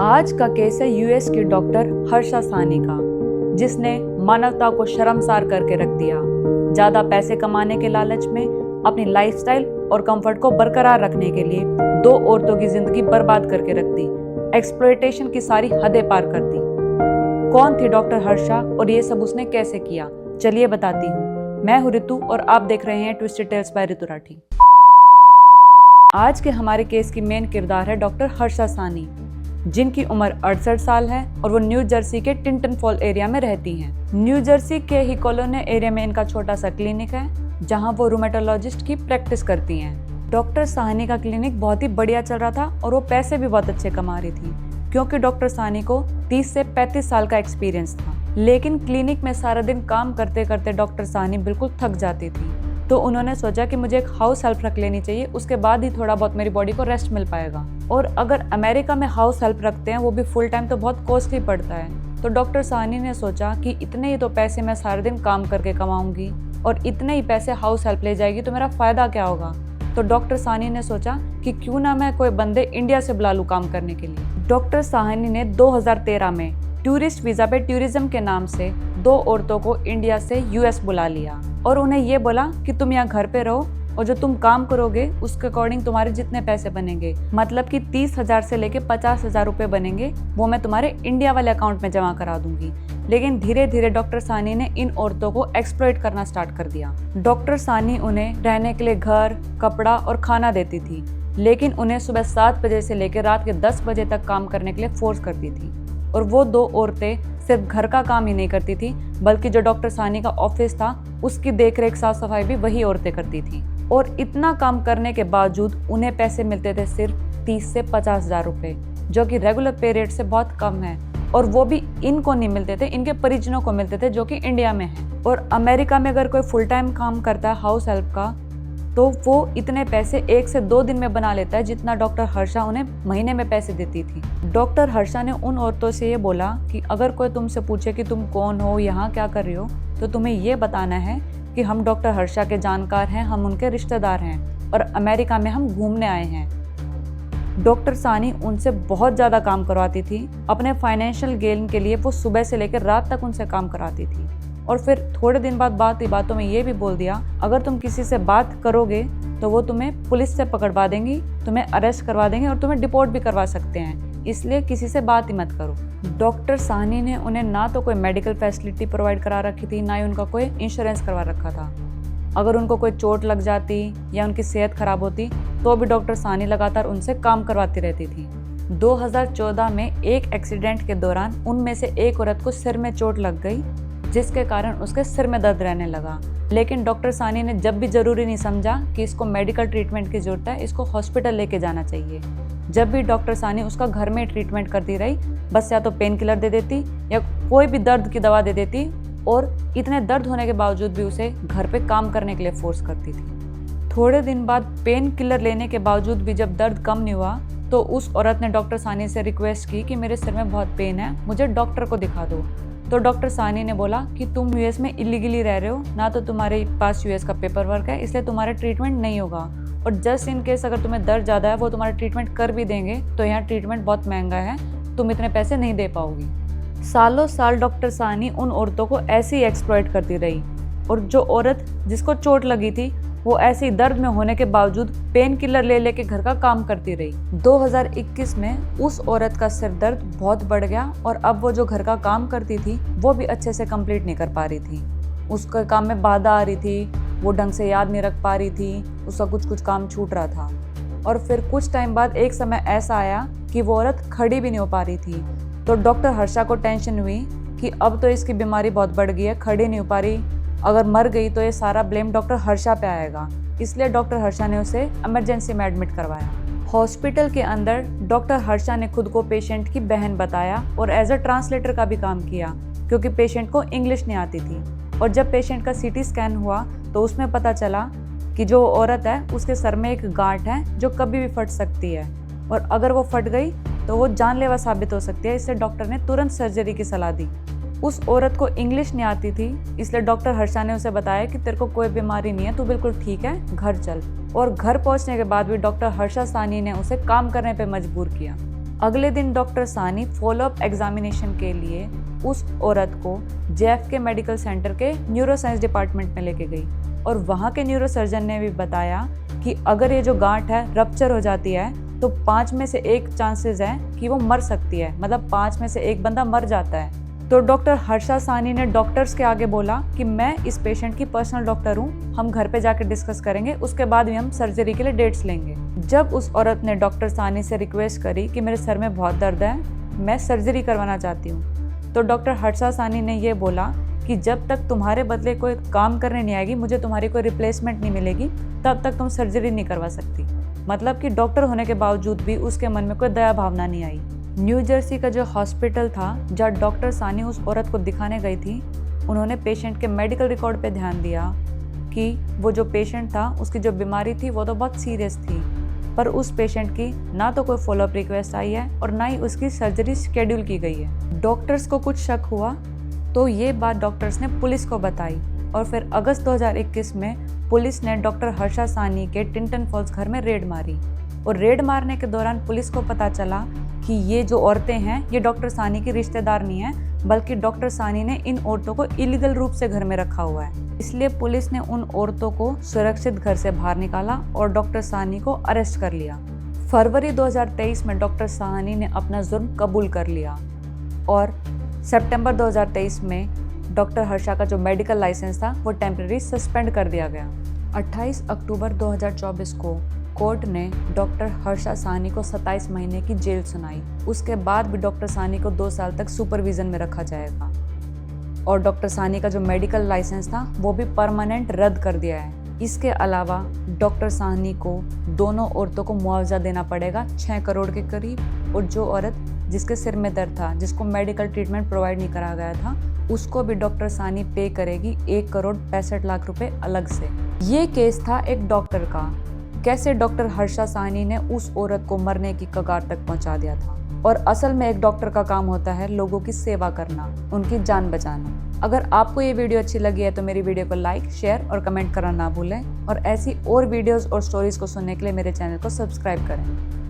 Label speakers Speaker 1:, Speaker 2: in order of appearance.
Speaker 1: आज का केस है यूएस की डॉक्टर हर्षा सानी का, जिसने मानवता को शर्मसार करके रख दिया। ज्यादा पैसे कमाने के लालच में अपनी लाइफस्टाइल और कंफर्ट को बरकरार रखने के लिए दो औरतों की जिंदगी बर्बाद करके रख दी। एक्सप्लॉयटेशन की सारी हदें पार कर दी। कौन थी डॉक्टर हर्षा और ये सब उसने कैसे किया, चलिए बताती हूँ। मैं हूँ रितु और आप देख रहे हैं twisted tales by Ritu Rathee. आज के हमारे केस की मेन किरदार है डॉक्टर हर्षा सानी, जिनकी उम्र 68 साल है और वो न्यू जर्सी के टिंटन फॉल एरिया में रहती हैं। न्यू जर्सी के ही कॉलोनी एरिया में इनका छोटा सा क्लिनिक है, जहां वो रूमेटोलॉजिस्ट की प्रैक्टिस करती हैं। डॉक्टर सानी का क्लिनिक बहुत ही बढ़िया चल रहा था और वो पैसे भी बहुत अच्छे कमा रही थी, क्योंकि डॉक्टर सानी को 30 से 35 साल का एक्सपीरियंस था। लेकिन क्लिनिक में सारा दिन काम करते करते डॉक्टर सानी बिल्कुल थक जाती थी, तो उन्होंने सोचा कि मुझे एक हाउस हेल्प रख लेनी चाहिए, उसके बाद ही थोड़ा बहुत मेरी बॉडी को रेस्ट मिल पाएगा। और अगर अमेरिका में हाउस हेल्प रखते हैं, वो भी फुल टाइम, तो बहुत कॉस्टली पड़ता है। तो डॉक्टर सानी ने सोचा कि इतने ही तो पैसे मैं सारे दिन काम करके कमाऊंगी और इतने ही पैसे हाउस हेल्प ले जाएगी, तो मेरा फायदा क्या होगा। तो डॉक्टर सानी ने सोचा कि क्यों ना मैं कोई बंदे इंडिया से बुला लूं काम करने के लिए। डॉक्टर सानी ने 2013 में टूरिस्ट वीजा पे टूरिज्म के नाम से दो औरतों को इंडिया से यूएस बुला लिया और उन्हें ये बोला कि तुम यहाँ घर पे रहो और जो तुम काम करोगे उसके अकॉर्डिंग तुम्हारे जितने पैसे बनेंगे, मतलब कि 30,000 से लेके 50,000 रुपए बनेंगे, वो मैं तुम्हारे इंडिया वाले अकाउंट में जमा करा दूंगी। लेकिन धीरे धीरे डॉक्टर सानी ने इन औरतों को एक्सप्लॉइट करना स्टार्ट कर दिया। डॉक्टर सानी उन्हें रहने के लिए घर, कपड़ा और खाना देती थी, लेकिन उन्हें सुबह 7 बजे से लेकर रात के 10 बजे तक काम करने के लिए फोर्स करती थी। और वो दो औरतें सिर्फ घर का काम ही नहीं करती थी, बल्कि जो डॉक्टर सानी का ऑफिस था उसकी देखरेख, साफ सफाई भी वही औरतें करती थी। और इतना काम करने के बावजूद उन्हें पैसे मिलते थे सिर्फ 30 से 50,000 रुपए, जो कि रेगुलर पे रेट से बहुत कम है। और वो भी इनको नहीं मिलते थे, इनके परिजनों को मिलते थे, जो कि इंडिया में है। और अमेरिका में अगर कोई फुल टाइम काम करता है हाउस हेल्प का, तो वो इतने पैसे 1 से 2 दिन में बना लेता है, जितना डॉक्टर हर्षा उन्हें महीने में पैसे देती थी। डॉक्टर हर्षा ने उन औरतों से ये बोला कि अगर कोई तुमसे पूछे कि तुम कौन हो, यहाँ क्या कर रही हो, तो तुम्हें ये बताना है कि हम डॉक्टर हर्षा के जानकार हैं, हम उनके रिश्तेदार हैं और अमेरिका में हम घूमने आए हैं। डॉक्टर सानी उनसे बहुत ज़्यादा काम करवाती थी। अपने फाइनेंशियल गेन के लिए वो सुबह से लेकर रात तक उनसे काम कराती थी। और फिर थोड़े दिन बाद बातों में ये भी बोल दिया, अगर तुम किसी से बात करोगे तो वो तुम्हें पुलिस से पकड़वा देंगी, तुम्हें अरेस्ट करवा देंगे और तुम्हें डिपोर्ट भी करवा सकते हैं, इसलिए किसी से बात ही मत करो। डॉक्टर सानी ने उन्हें ना तो कोई मेडिकल फैसिलिटी प्रोवाइड करा रखी थी, ना ही उनका कोई इंश्योरेंस करवा रखा था। अगर उनको कोई चोट लग जाती या उनकी सेहत खराब होती, तो भी डॉक्टर सानी लगातार उनसे काम करवाती रहती थी। 2014 में एक एक्सीडेंट के दौरान उनमें से एक औरत को सिर में चोट लग गई, जिसके कारण उसके सिर में दर्द रहने लगा। लेकिन डॉक्टर सानी ने जब भी जरूरी नहीं समझा कि इसको मेडिकल ट्रीटमेंट की जरूरत है, इसको हॉस्पिटल लेके जाना चाहिए, जब भी डॉक्टर सानी उसका घर में ट्रीटमेंट करती रही, बस या तो पेन किलर दे देती या कोई भी दर्द की दवा दे देती, और इतने दर्द होने के बावजूद भी उसे घर पे काम करने के लिए फोर्स करती थी। थोड़े दिन बाद पेन किलर लेने के बावजूद भी जब दर्द कम नहीं हुआ, तो उस औरत ने डॉक्टर सानी से रिक्वेस्ट की कि मेरे सिर में बहुत पेन है, मुझे डॉक्टर को दिखा दो। तो डॉक्टर सानी ने बोला कि तुम यूएस में इलीगली रह रहे हो, ना तो तुम्हारे पास यूएस का पेपर वर्क है, इसलिए तुम्हारा ट्रीटमेंट नहीं होगा। और जस्ट इन केस अगर तुम्हें दर्द ज़्यादा है, वो तुम्हारा ट्रीटमेंट कर भी देंगे, तो यहाँ ट्रीटमेंट बहुत महंगा है, तुम इतने पैसे नहीं दे पाओगी। सालों साल डॉक्टर सानी उन औरतों को ऐसे ही एक्सप्लॉइट करती रही। और जो औरत जिसको चोट लगी थी, वो ऐसे ही दर्द में होने के बावजूद पेन किलर ले लेके घर का काम करती रही। 2021 में उस औरत का सिर दर्द बहुत बढ़ गया और अब वो जो घर का काम करती थी, वो भी अच्छे से कंप्लीट नहीं कर पा रही थी। उसके काम में बाधा आ रही थी, वो ढंग से याद नहीं रख पा रही थी, उसका कुछ काम छूट रहा था। और फिर कुछ टाइम बाद एक समय ऐसा आया कि वो औरत खड़ी भी नहीं हो पा रही थी। तो डॉक्टर हर्षा को टेंशन हुई कि अब तो इसकी बीमारी बहुत बढ़ गई है, खड़ी नहीं हो पा रही, अगर मर गई तो ये सारा ब्लेम डॉक्टर हर्षा पे आएगा। इसलिए डॉक्टर हर्षा ने उसे इमरजेंसी में एडमिट करवाया। हॉस्पिटल के अंदर डॉक्टर हर्षा ने खुद को पेशेंट की बहन बताया और एज अ ट्रांसलेटर का भी काम किया, क्योंकि पेशेंट को इंग्लिश नहीं आती थी। और जब पेशेंट का सीटी स्कैन हुआ, तो उसमें पता चला कि जो औरत है उसके सर में एक गांठ है, जो कभी भी फट सकती है, और अगर वो फट गई तो वो जानलेवा साबित हो सकती है। इससे डॉक्टर ने तुरंत सर्जरी की सलाह दी। उस औरत को इंग्लिश नहीं आती थी, इसलिए डॉक्टर हर्षा ने उसे बताया कि तेरे को कोई बीमारी नहीं है, तू बिल्कुल ठीक है, घर चल। और घर पहुंचने के बाद भी डॉक्टर हर्षा सानी ने उसे काम करने पे मजबूर किया। अगले दिन डॉक्टर सानी फॉलोअप एग्जामिनेशन के लिए उस औरत को JFK मेडिकल सेंटर के न्यूरोसाइंस डिपार्टमेंट में लेके गई और वहाँ के न्यूरोसर्जन ने भी बताया कि अगर ये जो गांठ है रप्चर हो जाती है तो 5 में से 1 चांसेस है कि वो मर सकती है, मतलब 5 में से 1 बंदा मर जाता है। तो डॉक्टर हर्षा सानी ने डॉक्टर्स के आगे बोला कि मैं इस पेशेंट की पर्सनल डॉक्टर हूँ, हम घर पे जाकर डिस्कस करेंगे, उसके बाद भी हम सर्जरी के लिए डेट्स लेंगे। जब उस औरत ने डॉक्टर सानी से रिक्वेस्ट करी कि मेरे सर में बहुत दर्द है, मैं सर्जरी करवाना चाहती हूँ, तो डॉक्टर हर्षा सानी ने ये बोला कि जब तक तुम्हारे बदले कोई काम करने नहीं आएगी, मुझे तुम्हारी कोई रिप्लेसमेंट नहीं मिलेगी, तब तक तुम सर्जरी नहीं करवा सकती। मतलब कि डॉक्टर होने के बावजूद भी उसके मन में कोई दया भावना नहीं आई। न्यू जर्सी का जो हॉस्पिटल था जहाँ डॉक्टर सानी उस औरत को दिखाने गई थी, उन्होंने पेशेंट के मेडिकल रिकॉर्ड पे ध्यान दिया कि वो जो पेशेंट था उसकी जो बीमारी थी वो तो बहुत सीरियस थी, पर उस पेशेंट की ना तो कोई फॉलोअप रिक्वेस्ट आई है और ना ही उसकी सर्जरी शेड्यूल की गई है। डॉक्टर्स को कुछ शक हुआ तो ये बात डॉक्टर्स ने पुलिस को बताई और फिर अगस्त 2021 में पुलिस ने डॉक्टर हर्षा सानी के टिंटन फॉल्स घर में रेड मारी और रेड मारने के दौरान पुलिस को पता चला कि ये जो औरतें हैं ये डॉक्टर सानी की रिश्तेदार नहीं है, बल्कि डॉक्टर सानी ने इन औरतों को इलीगल रूप से घर में रखा हुआ है। इसलिए पुलिस ने उन औरतों को सुरक्षित घर से बाहर निकाला और डॉक्टर सानी को अरेस्ट कर लिया। फरवरी 2023 में डॉक्टर सानी ने अपना जुर्म कबूल कर लिया और सितंबर 2023 में डॉक्टर हर्षा का जो मेडिकल लाइसेंस था वो टेम्परेरी सस्पेंड कर दिया गया। 28 अक्टूबर 2024 को कोर्ट ने डॉक्टर हर्षा सानी को 27 महीने की जेल सुनाई। उसके बाद भी डॉक्टर सानी को 2 साल तक सुपरविजन में रखा जाएगा और डॉक्टर सानी का जो मेडिकल लाइसेंस था वो भी परमानेंट रद्द कर दिया है। इसके अलावा डॉक्टर सानी को दोनों औरतों को मुआवजा देना पड़ेगा 6 करोड़ के करीब, और जो औरत जिसके सिर में दर्द था, जिसको मेडिकल ट्रीटमेंट प्रोवाइड नहीं करा गया था, उसको भी डॉक्टर सानी पे करेगी 1 करोड़ 65 लाख रुपए अलग से। ये केस था एक डॉक्टर का, कैसे डॉक्टर हर्षा सानी ने उस औरत को मरने की कगार तक पहुंचा दिया था। और असल में एक डॉक्टर का काम होता है लोगों की सेवा करना, उनकी जान बचाना। अगर आपको ये वीडियो अच्छी लगी है तो मेरी वीडियो को लाइक, शेयर और कमेंट करना ना भूलें और ऐसी और वीडियोस और स्टोरीज को सुनने के लिए मेरे चैनल को सब्सक्राइब करें।